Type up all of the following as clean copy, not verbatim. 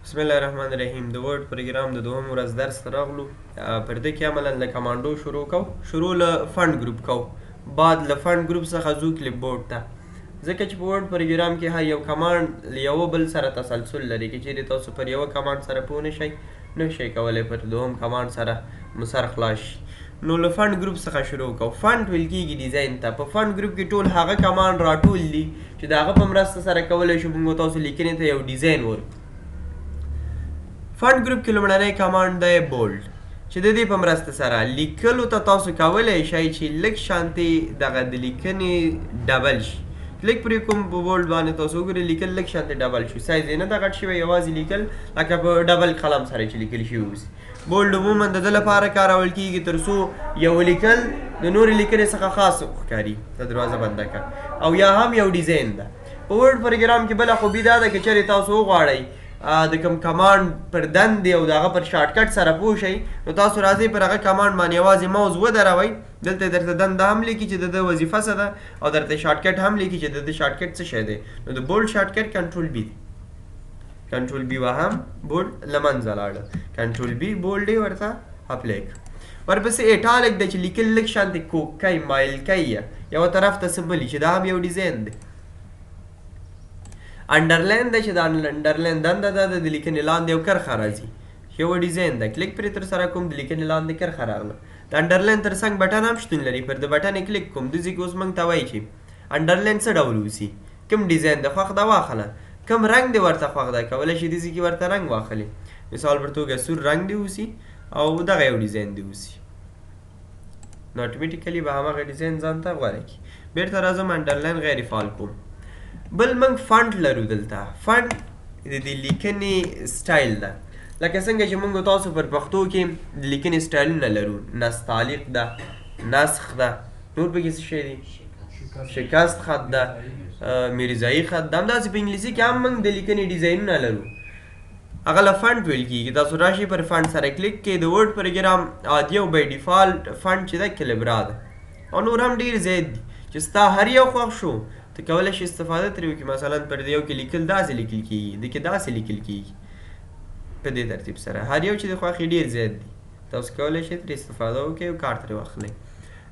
بسم الله الرحمن الرحیم د ورډ پروګرام د دوهم ورځ درس ته راغلو. پر دې کې عملا له کمانډو شروع له فند ګروپ کو بعد له فند ګروپ څخه ځو کلیپ بورډ ته، ځکه چې په ورډ پروګرام کې هر یو کمانډ له یو بل سره تسلسل لري. که چیرې تاسو پر یوه کمانډ سره پوه نشئ نو شئ کولی پر دوهم کمانډ سره مسر خلاص شي. نو له فند ګروپ څخه شروع کوو. فند ویل کېږي ډیزاین ته. په فند ګروپ کې ټول هغه کمانډ راټول دي چې د هغه په مرسته سره کولی شو موږ تاسو لیکنې ته یو ډیزاین ورکړو. فند ګروپ کې لومړنی کمانډ دی بولډ، چې د دې په مرسته سره لیکلو ته تاسو کولی شئ چې لږ شانتې دغه د لیکنې ډبل شي. کلیک پرې کوم په بولډ باندې تاسو وګورئ لیکل لږ شانتې ډبل شو، سایز یې نه ده غټ شوی، یوازې لیکل لکه په ډبل قلم سره چې لیکل شوي اوسي. بولډ عموما د ده لپاره کارول کېږي تر څو یو لیکل د نورې لیکنې څخه خاص ښکاري. د دروازه بنده کړه او یا هم یو ډیزاین ده. په ورډ پروګرام کې بله خوبي دا ده که چېرې تاسو وغواړئ د کوم کمانډ پر دندې او د هغه پر شارټکټ سره پوه شئ نو تاسو راځئ پر هغه کمانډ باندې یوازې موز ودروئ، دلته درته دنده هم لیکي چې د ده وظیفه څه ده او درته شارټکټ هم لیکي چې د ده شارټکټ څه شی دی. نو د بولډ شارټکټ کنټرول بي دی. کنټرول بي وهم بولډ له منځه لاړه، کنټرول بي بولډ یې ورته اپلی کړه. ورپسې ایټالک دی چې لیکل لږ شانتې کوک کوي، مایل کوي، یوه طرف ته څه بلي چې دا هم یو ډیزاین دی. انډرلاین دی چې د انډرلاین دنده ده د لیکنې لاندې یو کرښه راځي، یو ډیزاین ده. کلیک پرې تر سره کوم د لیکنې لاندې کرښه راغله. د انډرلاین تر څنګ بټن هم شتون لري، پر د بټن یې کلیک کوم. دې ځای کې اوس موږ ته وایي چې انډرلاین څه ډول اوسي، کوم ډیزاین ده خوښ ده واخله، کوم رنګ دې ورته خوښ ده کولی شي دې ځای کې ورته رنګ واخلي. مثال پر توګه سور رنګ دې اوسي او دغه یو ډیزاین دې اوسي، نو اټومیټیکلي به همغه ډیزاین ځان ته غوره کړي. بېرته راځم انډرلاین غیر فعال کوم. بل موږ فنډ لرو دلته. فنډ د دې لیکنې سټایل ده، لکه څنګه چې موږ تاسو پر پښتو کې د لیکنې سټایلونه لرو. نستعلیق ده، نسخ ده، نور پکې څه شی دي، شکست خط ده، میرزایي خط ده. همداسې په انګلیسي کې هم موږ د لیکنې ډیزاینونه لرو، هغه له فنډ ویل کېږي. تاسو راشئ پر فنډ سره کلیک کړئ. د ورډ پروګرام عادي او بای ډیفالټ فنډ چې ده کلیبرا ده او نور هم ډېر زیات دي چې ستا هر یو خوښ شو ته کولی شي استفاده ترې وکړي. مثلا پر دې یو کې لیکل داسې لیکل کېږي، دې کې داسې لیکل کېږي په دې ترتیب سره. هر یو چې د خوښې ډېر زیات دي، تاسو کولی شئ ترې استفاده وکړئ او کار ترې واخلئ.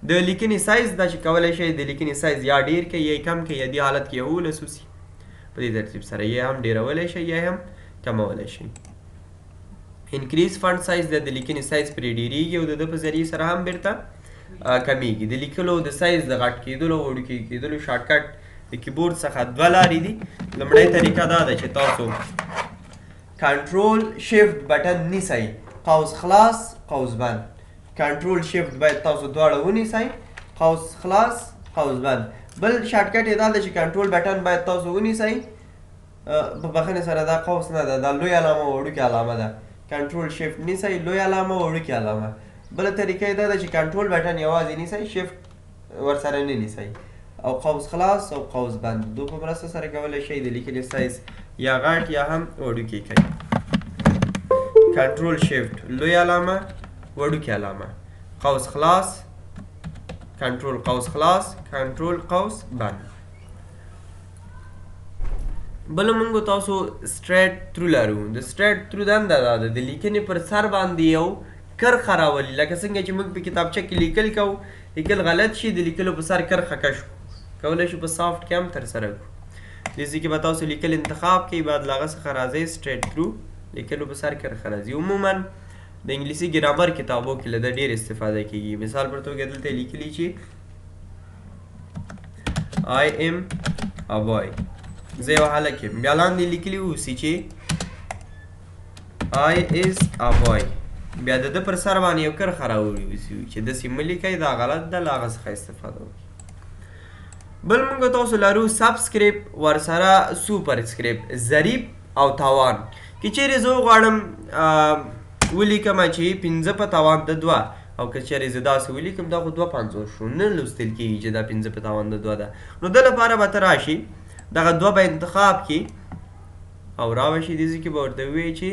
د لیکنې سایز دا چې کولی شئ د لیکنې سایز یا ډېر کړئ یا کم کړئ، یا دې حالت کې 11 اوسي په دې ترتیب سره. یا هم ډېرولی شئ یا هم کمولی شئ. انکریز فنډ سایز د لیکنې سایز پرې ډېرېږي او د ده په ذریعې سره هم بېرته کمیږي. د لیکلو د سایز د غټ کېدلو او وړوکي کېدلو شارټکټ د کیبورډ څخه دوه لارې دي. لومړی طریقه دا ده چې تاسو کنټرول شیفټ بټن نیسئ، قوس خلاص قوس بند. کنټرول شیفټ باید تاسو دواړه ونیسئ، قوس خلاص قوس بند. بل شارټکټ یې دا ده چې کنټرول بټن باید تاسو ونیسئ، په بخښنې سره دا قوس نه ده، دا لوی علامه او وړوکې علامه ده. کنټرول شیفټ نیسئ، لوی علامه او وړوکې علامه. بله طریقه یې دا ده چې کنټرول بټن یوازې نیسئ، شیفټ ورسره نه نیسئ، او قوس خلاص او قوس بند دو په مرسته سره کولی شئ د لیکنې سایز یا غټ یا هم وړوکی کړئ. کنټرول شیفټ لوی علامه وړوکی علامه، قوس خلاص، کنټرول قوس خلاص، کنټرول قوس بند. بله موږ تاسو سټریټ ترو لرو. د سټریټ ترو دنده دا ده د لیکنې پر سر باندې یو کرښه راولي، لکه څنګه چې موږ په کتابچه کې لیکل کوو، لیکل غلط شي د لیکلو په سر کرښه کش کولی شو په سافټ کې هم ترسره کړو. دې ځای کې به تاسو لیکل انتخاب کوئ، بعد له هغه څخه راځئ سټریټ ترو، لیکلو په سر کرښه راځي. عموما د انګلیسي ګرامر کتابو کې له ده ډېر استفاده کېږي. مثال پر توګه دلته لیکلي چې I am a boy، زه یو هلک یم. بیا لاندې لیکلي اوسي چې I is a boy، بیا د ده پر سر باندې یو کرښه راوړي اوسي چې داسې مه لیکئ، دا غلط ده، له هغه څخه استفاده وکړئ. بل موږ تاسو لرو سبسکریپ، ورسره سوپر سکریپ، ضریب او تاوان. که چیرې زه وغواړم ولیکمه چې 5 په توان د 2 او که چیرې زه داسې ولیکم دا خو 250 شو، نه لوستل کېږي چې دا 5 په توان د 2 ده. نو د لپاره به ته راشي دغه 2 به انتخاب کړي او راوشي دې ځای کې به ورته ووایي چې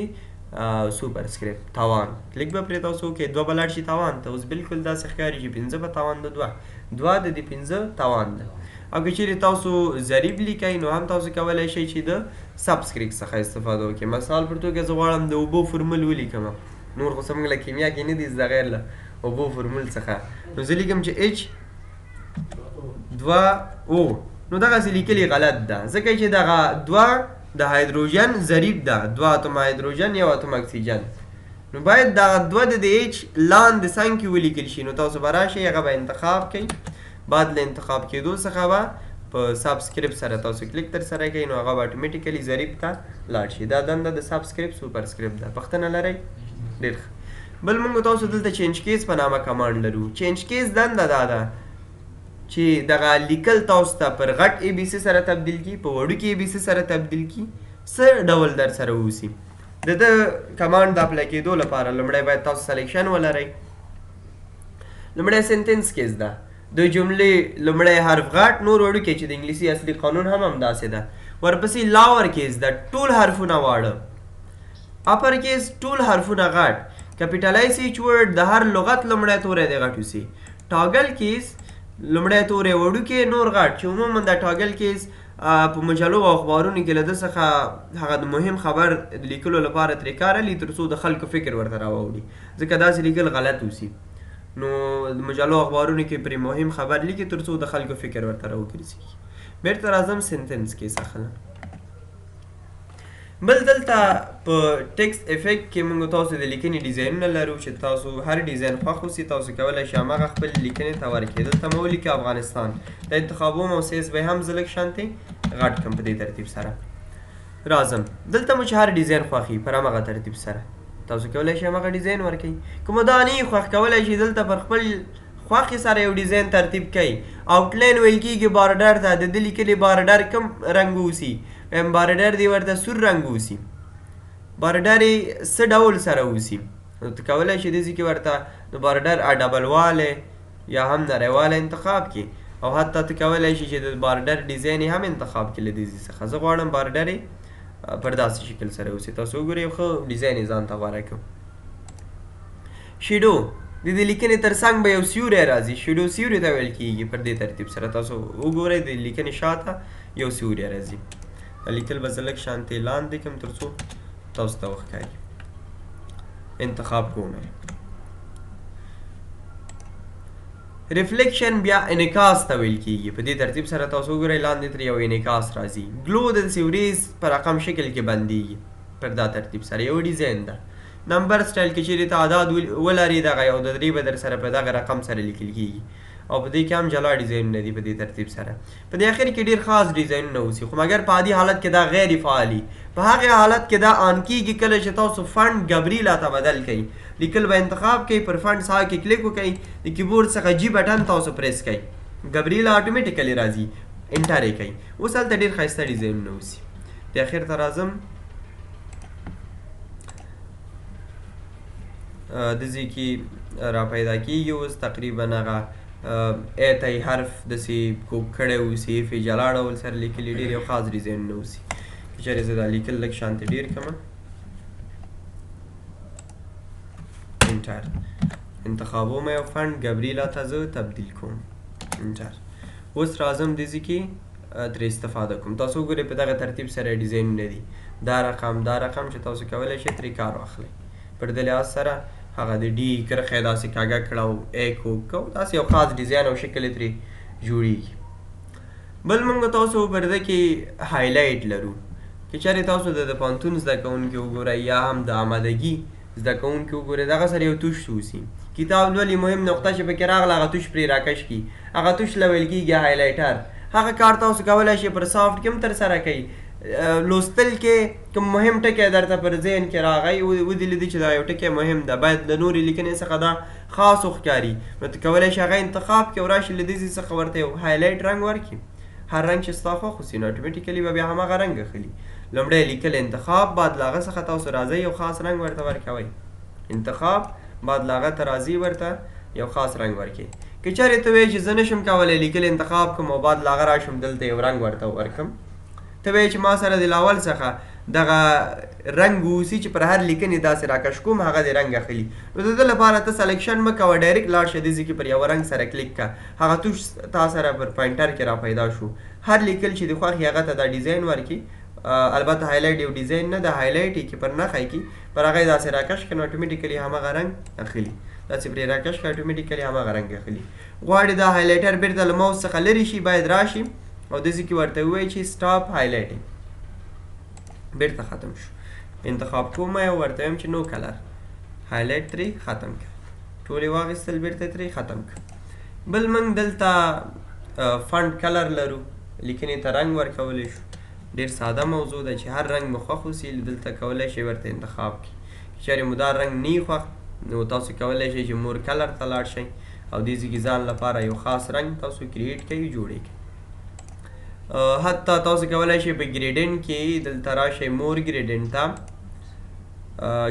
سوپر سکریپ توان. کلیک به پرې تاسو وکړئ، 2 به لاړ شي توان ته. اوس بلکل داسې ښکاري چې 5 په توان د 2 د دې 5 توان ده. او که چیرې تاسو ضریب لیکئ نو هم تاسو کولی شئ چې د سبسکریپټ څخه استفاده وکړئ. مثال پر توګه زه غواړم د اوبو فورمول ولیکم، نور خو څه موږ له کیمیا کې نه دي زده غیر له اوبو فورمول څخه، نو زه لیکم چې H2O. نو دغسې لیکلي غلط ده ځکه چې دغه 2 د هایدروجن ضریب ده، 2 اتم هایدروجن 1 اتم اکسیجن، نو باید دغه 2 د H لاندې څنګ کې ولیکل شي. نو تاسو به راشئ هغه به انتخاب کوئ، بعد له انتخاب کېدو څخه به په سبسکریپټ سره تاسو کلیک تر سره کوئ نو هغه به اتوماتیکلی ضریب ته لاړ شي. دا دنده د سبسکریپټ سوپرسکریپټ ده. پوښتنه لرئ؟ ډېر ښه. بل موږ تاسو دلته چینج کیس په نامه کمانډ لرو. چینج کیس دنده دا ده چې دغه لیکل تاسو ته پر غټ ای بي سی سره تبدیل کړي، په وړوکي ای بي سی سره تبدیل کړي، څه ډول در سره اوسي. د کمانډ د اپلای کېدو لپاره لومړی باید تاسو سلیکشن ولرئ. لومړی سنټنس کیس ده، د جملې لومړی حرف غټ، نور وړوکی چې د انګلیسي اصلي قانون هم همداسې ده. ورپسې لاور کیس ده، ټول حرفونه واړه. اپر کیس ټول حرفونه غټ. کپیټلایز ایچ ورډ د هر لغت لومړی توری دی غټ اوسي. ټاګل کیس لومړی توری وړوکی نور غټ، چې عموما د ټاګل کیس په مجلو او اخبارونو کې له ده څخه هغه د مهم خبر د لیکلو لپاره ترې کار اخلي تر څو د خلکو فکر ورته راواوړي، ځکه داسې لیکل غلط اوسي. نو د مجلو اخبارونو کې پرې مهم خبر لیکي تر څو د خلکو فکر ورته راوګرځي. بیرته راځم سنټنس کیس اخلم. بل دلته په ټیکسټ افیکټ کې موږ تاسو د لیکنې ډیزاینونه لرو چې تاسو هر ډیزاین خوښ اوسي تاسو کولی شئ هماغه خپل لیکنې ته ورکړئ. دلته مو ولیکئ افغانستان، د انتخابوم او سیز به هم زه لږ شانتې غټ کړم په دې ترتیب سره. راځم دلته مو چې هر ډیزاین خوښي پر هماغه ترتیب سره تاسو کولی شئ هماغه ډیزاین ورکړئ. که مو دا نه وي خوښ کولی شئ دلته پر خپل خوښې سره یو ډیزاین ترتیب کوئ. آوټلاین ویل کېږي بارډر ته، د ده لیکلي بارډر کوم رنګ اوسي، بارډر دی ورته سور رنګ اوسي، بارډر یې څه ډول سره اوسي. نو ته کولی شئ دې ځای کې ورته د بارډر ډبل والی یا هم نری والی انتخاب کړي، او حتی ته کولی شئ چې د بارډر ډیزاین یې هم انتخاب کړي له دې ځای څخه. زه غواړم بارډر یې پر داسې شکل سره اوسي. تاسو وګورئ یو ښه ډیزاین یې ځان ته غوره کړم. شیډو د دې لیکنې تر څنګ به یو سیوری راځي، شیډو سیوري ته ویل کېږي. پر دې ترتیب سره تاسو وګورئ د لیکنې شاته یو سیوری راځي. لیکل به زه لږ شانتې لاندې کړم تر څو تاسو ته وښکاري. انتخاب کوم ریفلیکشن بیا انعکاس ته ویل کېږي. په دې ترتیب سره تاسو وګورئ لاندې ترې یو انعکاس راځي. ګلو د سیوریز په رقم شکل کې بندېږي. پر دا ترتیب سره یو ډیزاین ده. نمبر سټایل کې چیرې تعداد ولري دغه یو د درې به در سره په دغه رقم سره لیکل کېږي، او په دې کې هم جلا ډیزاینونه دي. په دې ترتیب سره په دې اخر کې ډېر خاص ډیزاینونه اوسي، خو مګر په عادي حالت کې دا غیر فعالي. په هغې حالت کې دا آن کېږي کله چې تاسو فنډ ګبریلا ته بدل کړئ. لیکل به انتخاب کوئ، پر فنډ ساحه کې کلیک وکړئ، د کیبورډ څخه جی بټن تاسو پریس کړئ، ګبریلا اټومیټیکلی راځي، انټر یې کړئ. اوس هلته ډېر ښایسته ډیزاینونه اوسي. د اخر ته راځم، د ځای کې را پیدا کېږي اوس تقریبا هغه ای ته یې حرف داسې کوږ کړی اوسي، اف یې جلا ډول سره لیکلي، ډېر یو خاص ډیزاینونه اوسي. که چېرې زه دا لیکل لږ شانتې ډېر کړم، انټر انتخابوم یو فنډ ګبریلا ته زه تبدیل کوم، انټر. اوس راځم دې ځای کې ترې استفاده کوم. تاسو وګورئ په دغه ترتیب سره ډیزاینونه دي. دا رقم چې تاسو کولی شئ ترې کار واخلئ. پر دې لحاظ سره هغه د ډي کرښه یې داسې کاږه کړه او ای کوږ کړه، داسې یو خاص ډیزاین او شکل یې ترې جوړېږي. بل موږ تاسو پر ده کې هایلایټ لرو. که چېرې تاسو د پوهنتون زده کوونکي وګورئ یا هم د آمادګي زده کوونکي وګورئ، دغه سره یو توش اوسي. کتاب لولي مهم نقطه چې پکې راغله هغه توش پرې راکش کړي، هغه توش له ویل کېږي هایلایټر. هغه کار تاسو کولی شئ پر سافټ کې هم ترسره کوئ. لوستل کې کوم مهم ټکی درته پر ذهن کې راغی ودې لیدي چې دا یو ټکی مهم ده، باید د نورې لیکنې څخه دا خاص وښکاري، نو ته کولی شئ هغه انتخاب کړې او راشي له دې ځای څخه ورته یو هایلایټ رنګ ورکړي. هر رنګ چې ستا خوښ اوسي نو اټومیټیکلي به بیا هماغه رنګ اخلي. لومړی لیکل انتخاب، بعد له هغه څخه تاسو راځئ یو خاص رنګ ورته ورکوئ. انتخاب بعد له هغه ته راځئ ورته یو خاص رنګ ورکړئ. که چېرې ته وایې چې زه نشم کولی لیکل انتخاب کړم او بعد له هغه راشم دلته یو رنګ ورته ورکړم، ته وایې چې ما سره د اول څخه دغه رنګ اوسي چې پر هر لیکنې داسې راکش کوم هغه د رنګ اخلي. نو د ده لپاره ته سلیکشن مه کوه، ډایرکټ لاړ شه دې ځای کې پر یوه رنګ سره کلیک کړه، هغه توش تا سره پر پوینټر کې را پیدا شو. هر لیکل چې د خوښ هغه ته دا ډیزاین ورکړي، البته هایلایټ یو ډیزاین نه ده، هایلایټ یې کې پر نښی کې پر هغه یې داسې راکش کړه نو اټومیټیکلي همغه رنګ اخلي. داسې پرې راکش کړه اټومیټیکلي همغه رنګ اخلي. غواړي دا هایلایټر بیرته له ماوس څخه لرې شي، باید راشي او داسې کې ورته ووایي چې سټاپ هایلایټینګ، بیرته ختم شو. انتخاب کوم او ورته وایم چې نو کلر هایلایټ ترې ختم کړه، ټول یې واخیستل بیرته ترې ختم کړه. بل موږ دلته فنټ کلر لرو، لیکنې ته رنګ ورکولی شو. ډېر ساده موضوع ده چې هر رنګ مو خوښ اوسي دلته کولی شئ ورته انتخاب کړي. که چېرې مو دا رنګ نه خوښ نو تاسو کولی شئ چې مور کلر ته لاړ شئ او دې ځای کې ځان لپاره یو خاص رنګ تاسو کریټ کوئ، جوړې کوئ. حتی تاسو کولی شئ په ګریډنټ کې دلته راشئ، مور ګریډنټ ته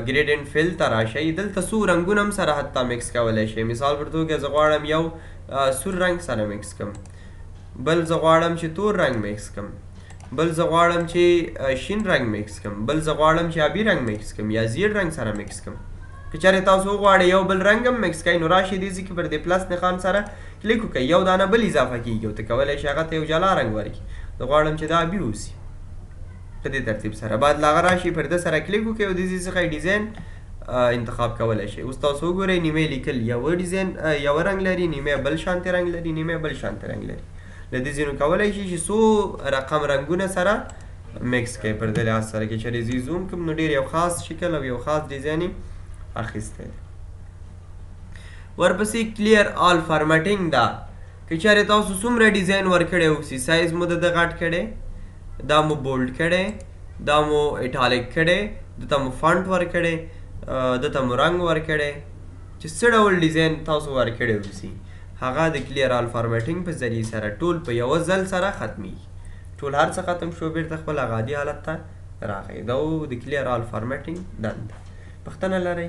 ګریډنټ فیل ته راشئ، دلته څو رنګونه هم سره حتی مکس کولی شئ. مثال پر توګه زه غواړم یو سور رنګ سره مکس کړم، بل زه غواړم چې تور رنګ مکس کړم، بل زه غواړم چې شین رنګ مکس کړم، بل زه غواړم چې آبي رنګ مکس کړم یا زیړ رنګ سره مکس کړم. که چېرې تاسو وغواړئ یو بل رنګ هم مکس کړئ نو راشئ دې ځای کې پر دې پلس نښان سره کلیک وکړئ، یو دانه بل اضافه کېږي او ته کولی شئ هغه ته یو جلا رنګ ورکړي. زه غواړم چې دا آبي اوسي په دې ترتیب سره. بعد له هغه راشئ پر ده سره کلیک وکړئ او دې ځای څخه ډیزاین انتخاب کولی شئ. اوس تاسو وګورئ نیمې لیکل یوه ډیزاین یوه رنګ لري، نیمې بل شانتې رنګ لري، نیمې بل شانتې رنګ لري. له دې ځای نو کولی شئ چې څو رقم رنګونه سره مکس کړئ پر دې لحاظ سره. که چېرې زه زوم کړم نو ډېر یو خاص شکل او یو خاص ډیزاین یې اخیستی دی. ورپسې کلیر آل فارمټینګ ده. که چېرې تاسو څومره ډیزاین ورکړی اوسي، سایز مو د ده غټ کړی، دا مو بولډ کړی، دا مو ایټالیک کړی، دته مو فانټ ورکړی، دته مو رنګ ورکړی، چې څه ډول ډیزاین تاسو ورکړی اوسي هغه د کلیر آل فارمټینګ په ذریعې سره ټول په یوه ځل سره ختمیږي. ټول هر څه ختم شو، بیرته خپل هغه عادي حالت ته راغی. دا د کلیر آل فارمټینګ دنده. پوښتنه لرئ؟